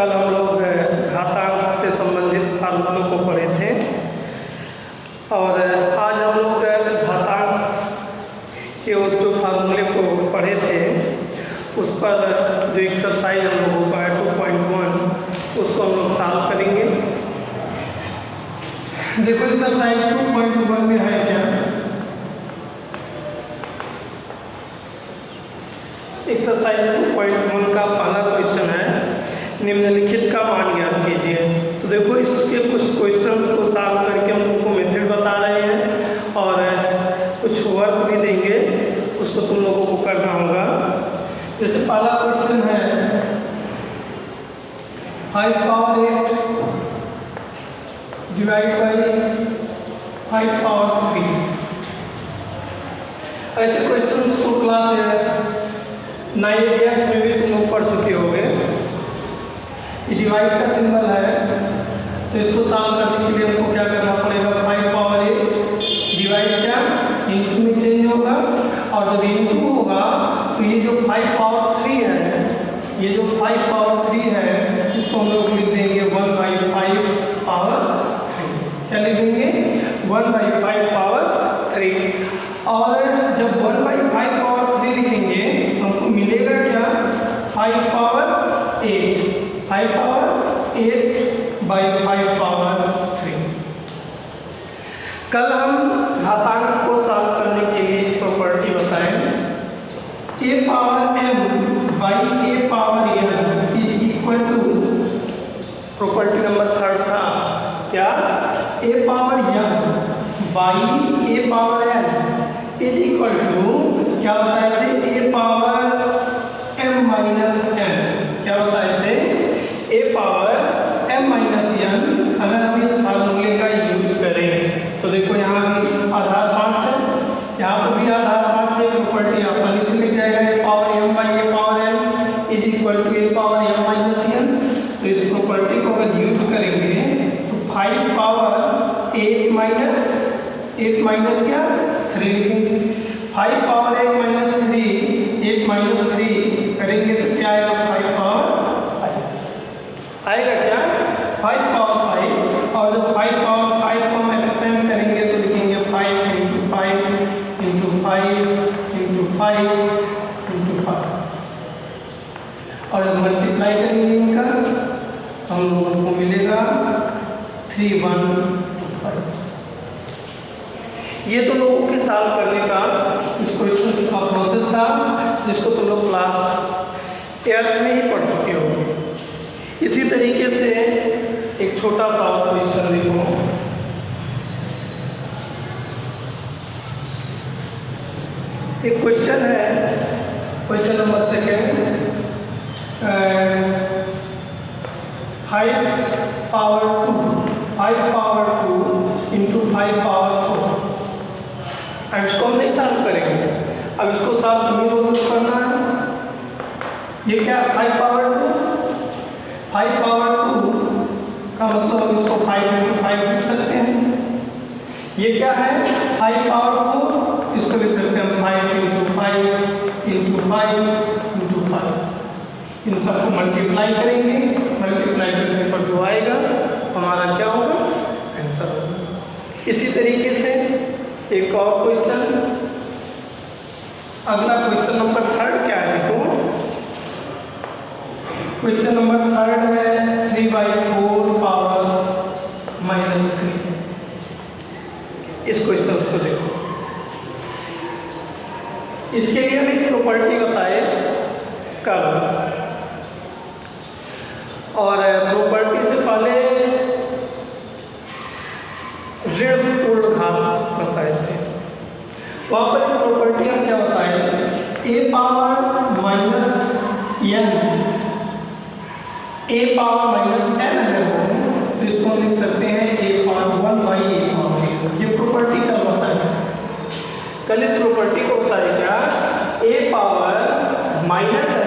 कल हम लोग घातांक से संबंधित फार्मूलों को पढ़े थे और आज हम लोग घातांक के उस जो फार्मूले को पढ़े थे उस पर जो एक्सरसाइज हम लोगों का है 2.1 उसको हम लोग सॉल्व करेंगे। देखो एक्सरसाइज 2.1 में है क्या, एक्सरसाइज 2.1 का पहला क्वेश्चन है निम्नलिखित का मान ज्ञात कीजिए। तो देखो इसके कुछ क्वेश्चंस को सॉल्व करके हम तुमको मेथड बता रहे हैं और कुछ वर्क भी देंगे, उसको तुम लोगों को करना होगा। जैसे पहला क्वेश्चन है 5 पावर 8 डिवाइड बाई 5 पावर 3। ऐसे क्वेश्चंस को क्लास 9 में भी तुम लोग पढ़ चुके होंगे। ये डिवाइड का सिंबल है तो इसको सॉल्व करने के लिए हमको क्या करना पड़ेगा, 5 पावर 8 डिवाइड क्या इंटू में चेंज होगा और जब इंटू होगा तो ये जो 5 पावर 3 है, ये जो 5 पावर 3 है इसको हम लोग लिख देंगे 1/5 पावर 3। क्या लिख देंगे 1/5 पावर 3। और जब 1/5 पावर 3 लिखेंगे हमको मिलेगा क्या 5 पावर 8, 5 पावर 8/5 पावर 3। कल हम घातांक को सॉल्व करने के लिए एक प्रॉपर्टी बताएं, a power m by a power n is equal to, property number 3 था क्या, a power m by a power n is equal to क्या बताए थे, a power m minus n। क्या बताए थे, a power m minus n। अगर हम इस फार्मूले का यूज करें तो देखो यहाँ भी आधार 5 है, यहाँ पर भी आधार 5 है, प्रॉपर्टी आसानी से मिल जाएगा। a power m by a power n is equal to a power m minus n। तो इस प्रॉपर्टी को अगर यूज करेंगे तो 5 पावर 8 माइनस क्या 3 लिखेंगे, 5 पावर 8 माइनस 3, 8 माइनस 3 करेंगे तो क्या आएगा 5 पावर 5 आएगा, क्या 5 पावर 5। और जब 5 पावर 5 को हम एक्सपेंड करेंगे तो लिखेंगे 5 इंटू 5 इंटू 5 इंटू 5 इंटू 5। और जब मल्टीप्लाई करेंगे इनका तो हम लोगों को मिलेगा 3125। ये तो लोगों के सॉल्व करने का इस क्वेश्चन का प्रोसेस था जिसको तुम लोग क्लास 8 में ही पढ़ चुके होंगे। इसी तरीके से एक छोटा सा क्वेश्चन देखो, एक क्वेश्चन है question number 2 5 power 2 into 5 power 4। अब इसको हम नहीं सॉल्व करेंगे, अब इसको सॉल्व तुम्हें लोगों को करना है। ये क्या 5 पावर 2 का मतलब हम इसको 5 इंटू 5 लिख सकते हैं। ये क्या है 5 पावर 4, इसको लिख सकते हैं 5 इंटू 5 इंटू 5 इंटू 5। इन सबको मल्टीप्लाई करेंगे, मल्टीप्लाई करने पर जो आएगा हमारा क्या होगा, आंसर होगा। इसी तरीके से एक और क्वेश्चन, अगला क्वेश्चन नंबर 3 क्या है, देखो क्वेश्चन नंबर 3 है 3/4 पावर माइनस 3। इस क्वेश्चन को देखो, इसके लिए हम एक प्रॉपर्टी बताए कल और प्रॉपर्टी से पहले ऋण पूर्ण घात बताए थे। वहाँ पर एक प्रॉपर्टी हम क्या बताए, a power minus n, a power minus n अगर हो तो इसको हम लिख सकते हैं a power 1/a power n। ये प्रॉपर्टी कल बताए, कल इस प्रॉपर्टी को बताया क्या, a power minus n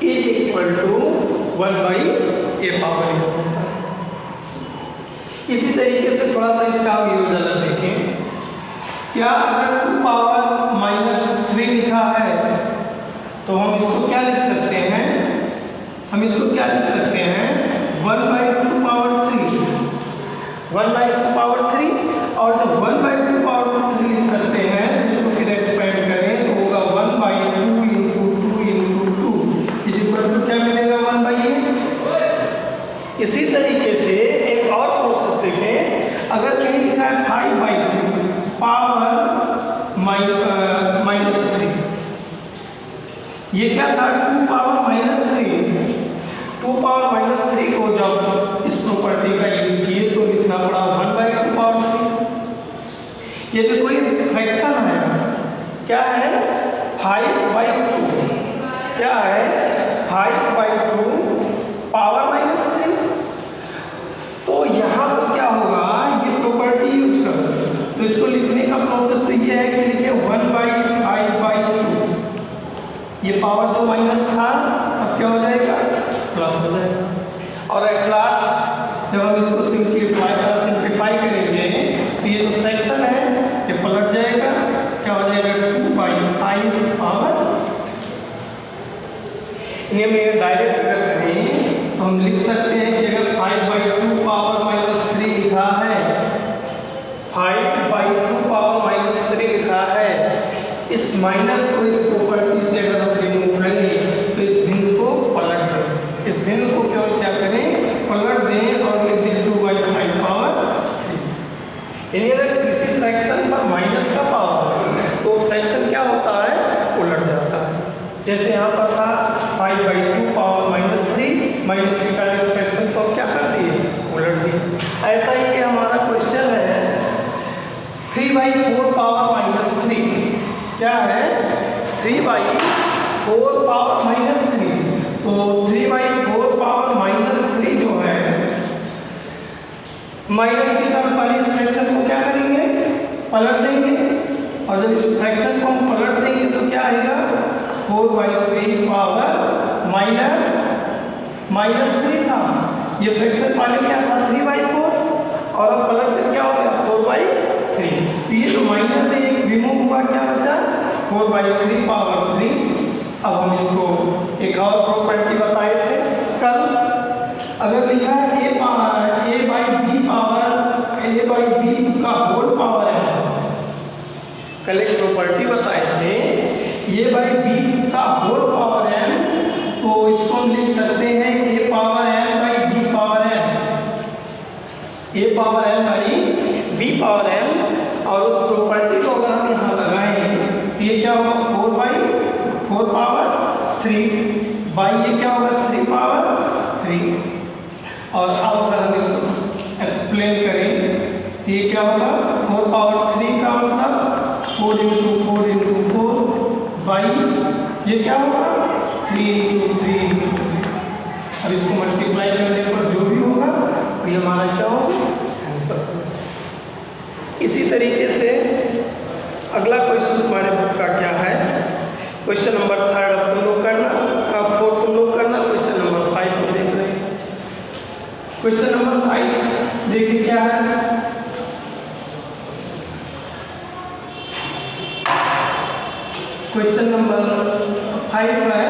is equal to 1/a power n। इसी तरीके से थोड़ा सा इसका हम यूज अलग देखें, क्या अगर 2 पावर माइनस 3 लिखा है तो हम इसको क्या लिख सकते हैं, हम इसको क्या लिख सकते हैं 1/2 और जब 1/2 लिख सकते हैं तो इसको फिर एक्सपेंड करें तो होगा 1/2 इंटू 2 इज इक्वल टू क्या मिलेगा 1/8। इसी तरीके से एक और प्रोसेस देखें, अगर कहीं लिखा है 5/2 पावर -3, ये क्या था 2 पावर -3 को जब इस प्रॉपर्टी का यूज किए तो लिखना पड़ा 1/2 ये भी कोई फ्रैक्शन है, क्या है 5/2, क्या है 5/2 पावर -3। तो यहाँ पर क्या होगा, ये प्रॉपर्टी यूज करो तो इसको लिखने का प्रोसेस तो ये है कि लिखे 1/5/2, ये पावर जो माइनस था अब क्या हो जाएगा प्लस हो जाएगा, और एट लास्ट जब हम इसको सिंप्लीफाई करेंगे तो ये जो फ्रैक्शन है ये पलट जाएगा, क्या हो जाएगा 2/5 पावर। इन्हें में डायरेक्ट अगर करें तो हम लिख सकते हैं कि अगर 5/2 पावर -3 लिखा है, 5/2 पावर -3 लिखा है, इस माइनस को इस प्रॉपर्टी से अगर हम रिमूव करें तो इस भिन्न को पलट दें, इस भिन्न को केवल क्या करें पलट दें और लिख दें 2/5 पावर 3। यानी अगर किसी फ्रैक्शन पर माइनस का पावर तो फ्रैक्शन क्या होता है उलट जाता है। जैसे यहाँ पर था 5/2 पावर -3 माइनस के कारण इस फ्रैक्शन को क्या कर दिए उलट दिए। ऐसा ही कि हमारा क्वेश्चन है 3/4 पावर -3, क्या है 3/4 पावर -3, तो 3/4 पावर -3 जो है माइनस के कारण पहले इस फ्रैक्शन को क्या करेंगे पलट देंगे, और जब इस फ्रैक्शन को हम पलट देंगे तो क्या आएगा 4/3 पावर -3 था, ये फ्रैक्शन पहले क्या था 3/4 और अब पलट कर क्या हो गया 4/3, तो ये जो माइनस है रिमूव हुआ, क्या बचा 4/3 पावर 3। अब हम इसको एक और प्रॉपर्टी बताए थे कल, अगर लिखा है a/b का होल पावर है, कल एक प्रॉपर्टी बताए थे a/b का होल पावर है, तो इसको हम लिख सकते हैं a power n/b power n, a power n/b power n, और उस प्रॉपर्टी को अगर हम यहाँ लगाएं तो ये क्या होगा 4/4 पावर 3 बाई ये क्या होगा 3 पावर 3, और अब अगर हम इसको एक्सप्लेन करें तो ये क्या होगा 4 पावर 3 का मतलब 4 × 4 × 4 बाई ये क्या होगा 3 × 3 × 3। अब इसको मल्टीप्लाई करने पर जो भी होगा तो ये हमारा क्या होगा आंसर। इसी तरीके से अगला क्वेश्चन हमारे बुक का क्या है, क्वेश्चन नंबर 3 अब तुम लोग करना, 4 तुम लोग करना, क्वेश्चन नंबर 5 को देख रहे हैं। क्वेश्चन नंबर 5 देखिए क्या है, क्वेश्चन नंबर 5 है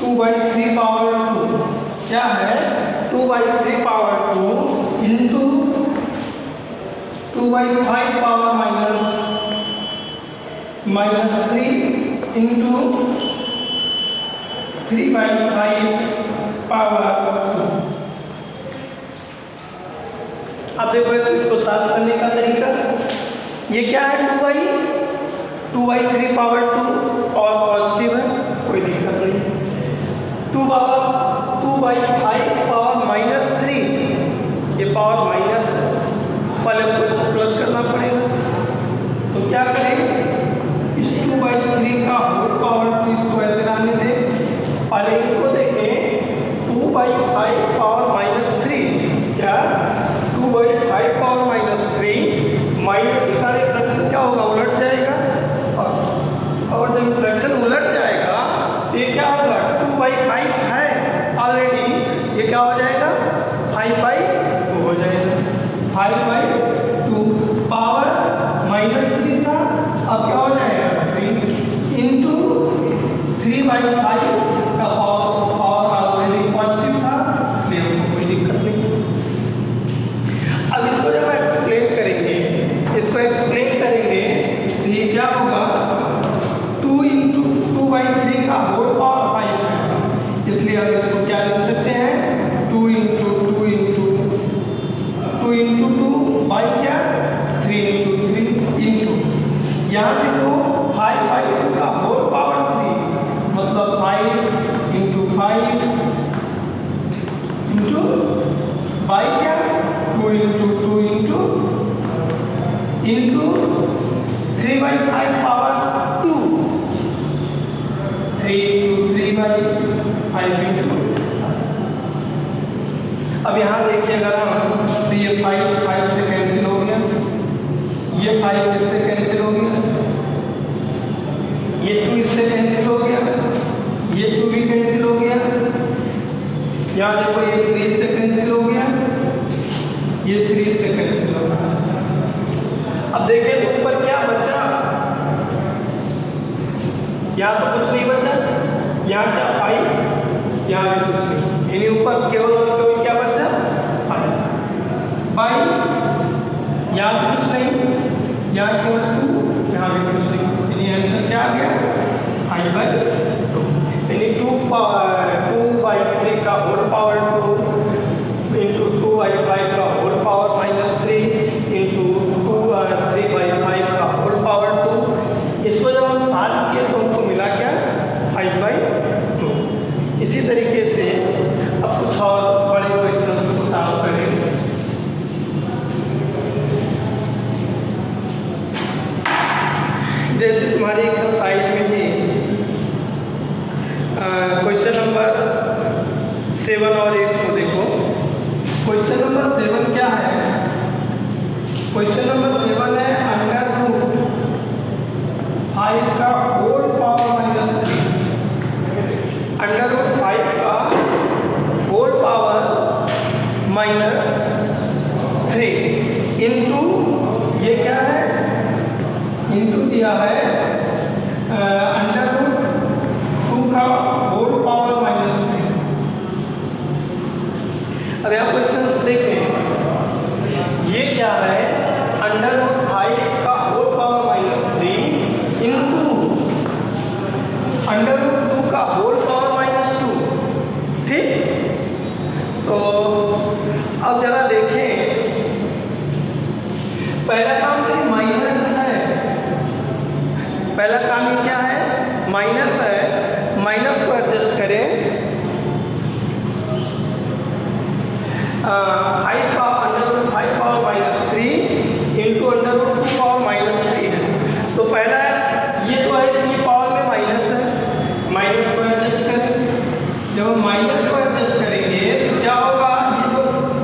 2/3 पावर 2, क्या है 2/3 power 2 into 2/5 power -3 into 3/5 power 2। अब देखो इसको सॉल्व करने का तरीका, ये क्या है 2/3 पावर 2 और पॉजिटिव है कोई दिक्कत नहीं, 2/5 पावर -3 ये पावर माइनस है, पहले हमको इसको प्लस करना पड़ेगा, तो क्या करें इस 2/3 का होल पावर 2 इसको ऐसे रहने दें, पहले इनको देखें 2/5 पावर -3, क्या 2/5 पावर -3 माइनस के कारण फ्रैक्शन क्या होगा उलट जाएगा, और जब फ्रैक्शन उलट जाएगा तो ये क्या होगा 2/5 है ऑलरेडी, ये क्या हो जाएगा 5/2 हो जाएगा, 5/2 पावर -3 था, अब क्या हो जाएगा 3 इंटू 3/5 का पावर 3 इंटू 3/5 इंटू। अब यहाँ देखिए अगर हम, तो ये 5 से कैंसिल हो गया, ये 5 इससे कैंसिल हो गया, ये 2 इससे कैंसिल हो गया, ये 2 भी कैंसिल हो गया, यहाँ देखो ये 3 से कैंसिल हो गया, ये 3 से कैंसिल हो गया। अब देखिए तो ऊपर क्या बचा, यहाँ तो कुछ नहीं बचा, यहाँ क्या 5, यहाँ भी कुछ नहीं, यानी ऊपर केवल और केवल क्या बचा 5, यहाँ भी कुछ नहीं, यहाँ केवल 2, यहाँ भी कुछ नहीं, यानी आंसर क्या आ गया 5/2, यानी 2/3 का होल पावर 2 इंटू 2/5 का होल पावर -3 इंटू 3/5 का होल पावर 2। इसको जब हम सॉल्व किए तो हमको मिला क्या 5/2। इसी तरीके से अब कुछ और बड़े क्वेश्चंस को सॉल्व करेंगे। जैसे तुम्हारी एक्सरसाइज में ही क्वेश्चन नंबर 7 और 8 को देखो। क्वेश्चन नंबर 7 क्या है, क्वेश्चन नंबर 7 है √5 का होल पावर -3, √5 का होल पावर -3 इंटू ये क्या है, इंटू दिया है √2 का होल पावर -3। अब यहाँ क्वेश्चन देखें, ये क्या है √5 का होल पावर -3 इंटू √2 का होल पावर -2, ठीक। तो अब जरा देखें, पहला काम तो माइनस है, पहला काम ये क्या है माइनस है, माइनस को एडजस्ट करें, 5 पावर -3 इंटू √2 पावर -3 है। तो पहला ये तो है कि ये पावर में माइनस है, माइनस को एडजस्ट करें, जब हम माइनस को एडजस्ट करेंगे तो क्या होगा, ये जो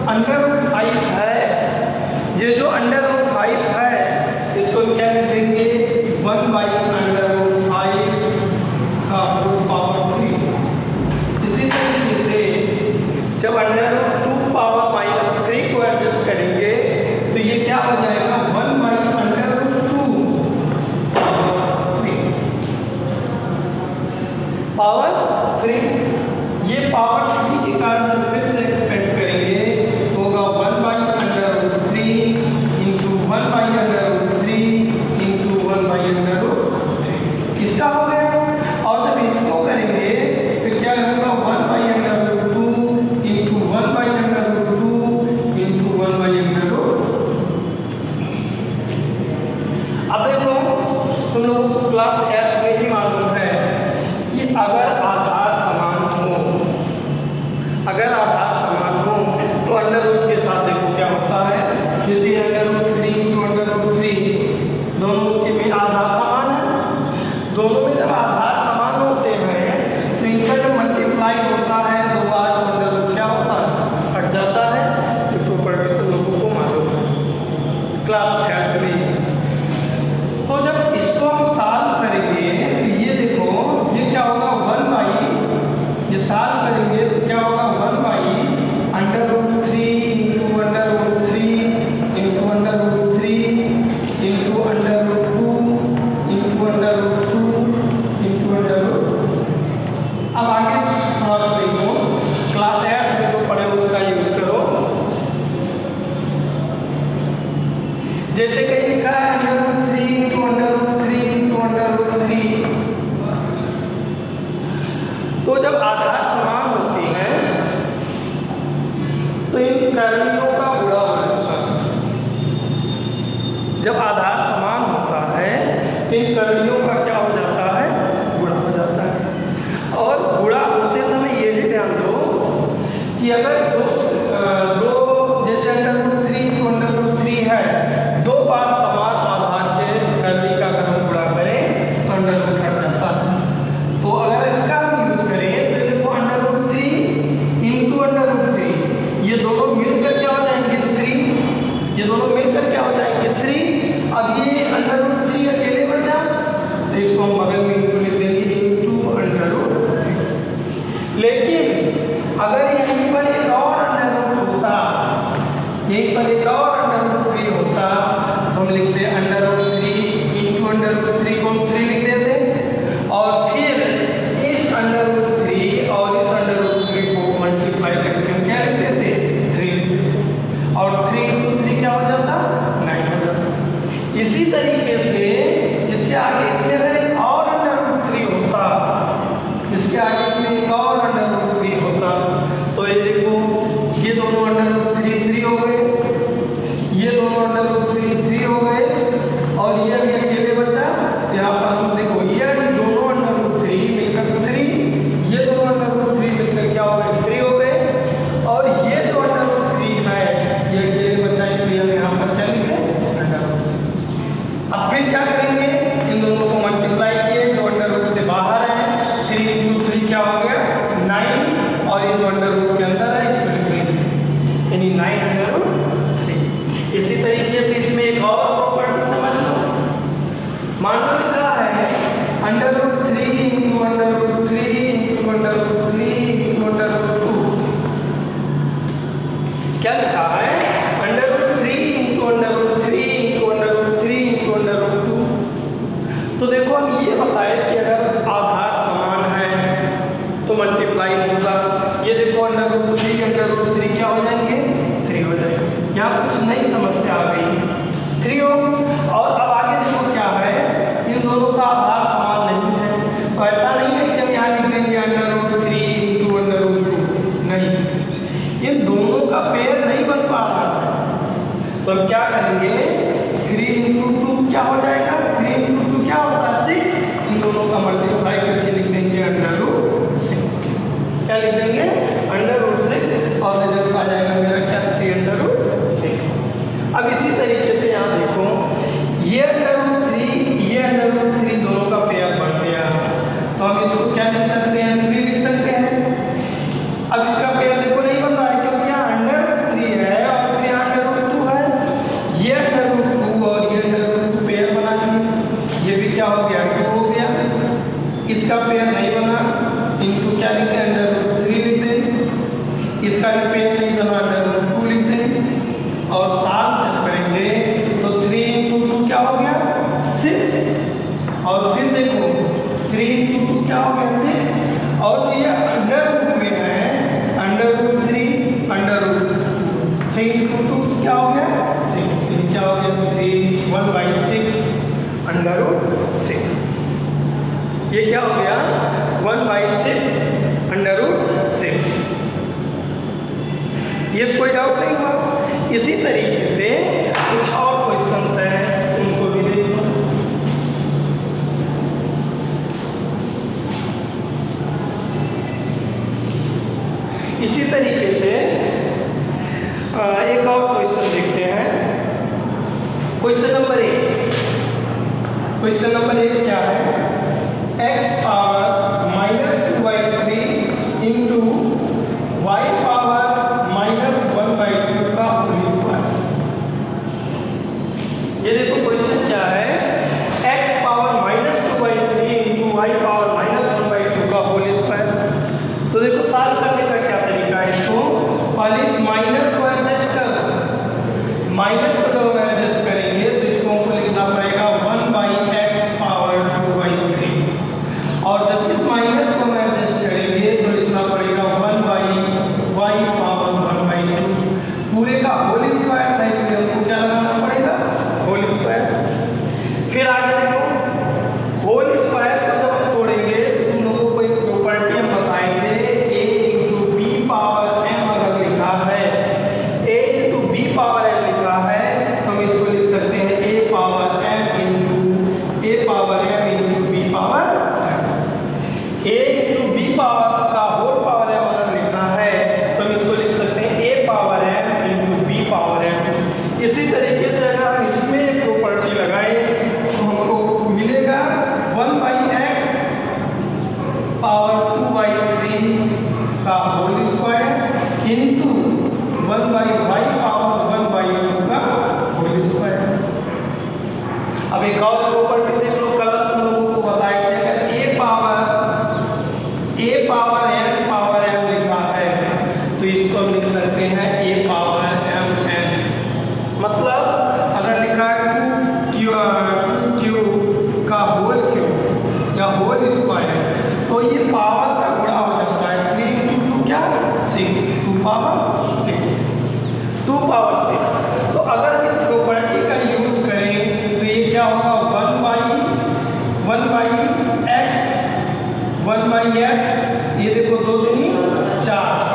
√5 है, ये जो √5 है इसको क्या लिखेंगे 1/√5 का होल पावर 3। इसी तरीके से जब √2 पावर -3 को एडजस्ट करेंगे तो ये क्या हो जाएगा 1/√2 पावर 3। ये पावर 3 के कारण जब फिर से एक्सपेंड करेंगे तो होगा 1/√3 इंटू 1/√3 इंटू 1/√3, इसका हो गया। और जब इसको करेंगे तो क्या होगा 1/√2 इंटू 1/√2 इंटू 1/√2। अब देखो तुम लोगों को क्लास 8 में ही मालूम है कि अगर आधार समान हो, अगर आधार समान हो तो √ के साथ देखो क्या होता है, जैसे √3 इंटू √3 दोनों के भी आधार समान है, दोनों में जब आधार समान होते हैं तो इनका जब मल्टीप्लाई होता है दो बार तो क्या होता है हट जाता है। ये प्रॉपर्टी तो लोगों को मालूम है क्लास 8 में। तो जब इसको हम सॉल्व करेंगे तो ये देखो ये क्या होगा 1/, ये सॉल्व करेंगे तो क्या होगा 1/√3 into √3 into √3 into √2 into √2 into √2। अब आगे थोड़ा सा देखो, क्लास 8 में जो पढ़े उसका यूज करो। जैसे कहीं लिखा है √3 इंटू √3 इंटू √3, तो जब आधार समान होती हैं तो इन करणियों का गुणा होता है। जब आधार समान होता है तो इन करणियों का क्या हो जाता है गुणा हो जाता है। और गुणा होते समय ये भी ध्यान दो कि अगर दो जैसे √3 इंटू √3 है, दो बार समान आधार के करनी का अगर हम गुणा करें तो √2 हट जाता है। तो अगर यहाँ कुछ नई समस्या आ गई 3 ओम। और अब आगे देखो क्या है, इन दोनों का आधार समान नहीं है, तो ऐसा नहीं है कि हम यहाँ लिख देंगे √3 × √2, नहीं, इन दोनों का पेयर नहीं बन पा रहा है, तो हम क्या करेंगे 3 × 2 क्या हो जाएगा, 3 × 2 क्या होता है 6, इन दोनों का मल्टीप्लाई करके लिख देंगे √6, क्या लिख देंगे √6, और रिजल्ट आ जाएगा मेरा क्या 3/6। अब इसी तरीके से यहाँ देखो ये √3 दोनों का पेयर बन गया, तो हम इसको क्या लिख सकते हैं 3 लिख सकते हैं। अब इसका पेयर देखो नहीं बन रहा है क्योंकि यहाँ √3 है और फिर यहाँ √2 है, ये √2 और ये √2 पेयर बना लिए, ये भी क्या हो गया 2 हो गया, इसका पेयर नहीं बना, इनको क्या लिखते हैं √3 लिख दें, इसका भी पेयर नहीं बना √2 लिख दें, और साथ जब करेंगे तो 3 × 2 क्या हो गया 6, और फिर देखो 3 × 2 क्या हो गया 6, और तो ये √2 में है √3 √2, 3 × 2 क्या हो गया 6, फिर क्या हो गया 1/6 √6, ये क्या हो गया 1/6 √6। ये कोई डाउट नहीं हुआ। इसी तरीके से कुछ और क्वेश्चंस हैं, उनको भी देखो। इसी तरीके से एक और क्वेश्चन देखते हैं, क्वेश्चन नंबर 8। क्वेश्चन नंबर 8 क्या है, x power -2/3 into y power -1/2 का होल स्क्वायर। ये देखो क्वेश्चन क्या है, x power -2/3 into y power -1/2 का होल स्क्वायर। तो देखो सॉल्व करने का क्या तरीका है, इसको पहले इस माइनस को एडजस्ट कर, माइनस को जब हम एडजस्ट करेंगे तो इसको हमको लिखना पड़ेगा 1/x पावर 2/3, और जब इस माइनस को हम एडजस्ट करेंगे तो लिखना पड़ेगा 1/y पावर 1/2, पूरे का होल स्क्वायर था, इसलिए हमको क्या लगाना पड़ेगा होल स्क्वायर। फिर आगे देखो होल स्क्वायर को जब हम तोड़ेंगे तो तुम लोगों को एक प्रॉपर्टी हम बताए थे, a × b पावर m अगर लिखा है, a × b पावर m लिखा है, तो हम इसको लिख सकते हैं a power m × b power m, a × b power का होल पावर m अगर लिखा है तो हम इसको लिख सकते हैं a power m × b power m। इसी तरीके से अगर हम इसमें एक प्रॉपर्टी लगाएं तो हमको मिलेगा 1/x पावर 2/3 का whole square into 1/y power 1/2 का होल स्क्वायर। अब एक और प्रॉपर्टी देख लो, कल तुम लोगों को बताए थे, अगर a पावर m लिखा है तो इसको हम लिख सकते हैं a पावर m, मतलब अगर लिखा है 2q का होल क्यूब या होल स्क्वायर, तो ये पावर का गुणा हो सकता है, 3 × 2 क्या 6, 2 पावर 6। तो अगर हम इस प्रॉपर्टी का यूज करें तो ये क्या होगा 1/x, ये देखो 2 दूनी 4,